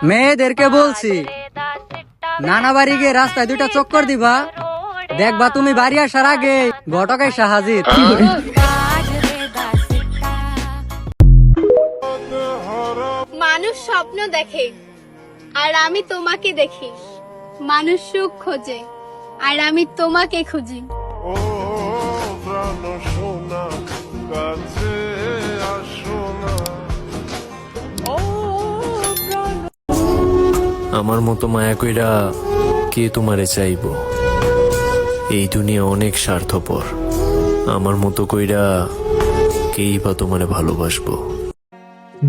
মেয়েদেরকে বলছি নানা বাড়ি গিয়ে রাস্তায় দুইটা চক্কর দিবা, দেখবা তুমি বাড়ি আসার আগে ঘটক এসে হাজির। মানুষ স্বপ্ন দেখে আর আমি তোমাকে দেখি, মানুষ সুখ খোঁজে আর আমি তোমাকে খুঁজি। আমার মতো মায়া কইরা কে তোমারে চাইব? এই দুনিয়া অনেক স্বার্থপর। আমার মতো কইরা কেই বা তোমারে ভালোবাসবো?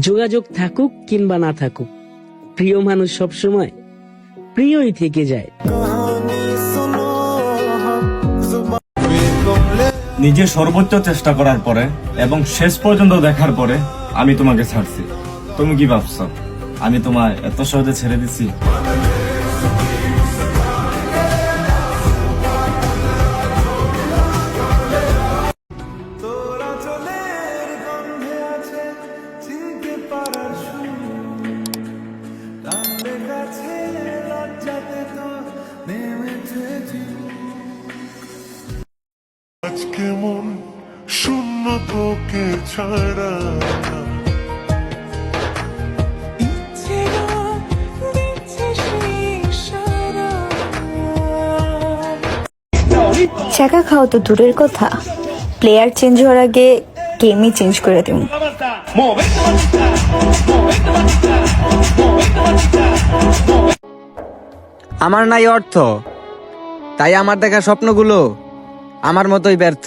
যোগাযোগ থাকুক কিংবা না থাকুক, প্রিয় মানুষ সবসময় প্রিয়ই থেকে যায়। নিজের সর্বোচ্চ চেষ্টা করার পরে এবং শেষ পর্যন্ত দেখার পরে আমি তোমাকে ছাড়ছি। তুমি কি ভাবছো আমি তোমায় এত সহজে ছেড়ে দিছি? আজকে মন শূন্য তোকে ছাড়া, চাকা খাও তো দূরের কথা, প্লেয়ার চেঞ্জ হওয়ার আগে গেমই চেঞ্জ করে দিন। আমার নাই অর্থ, তাই আমার দেখা স্বপ্নগুলো আমার মতোই ব্যর্থ।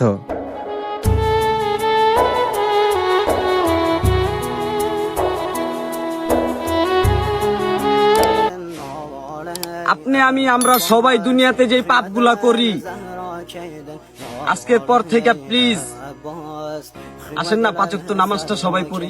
আপনি আমি আমরা সবাই দুনিয়াতে যে পাপগুলা করি, আজকের পর থেকে প্লিজ আসেন না, 5 ওয়াক্ত নামাজটা সবাই পড়ি।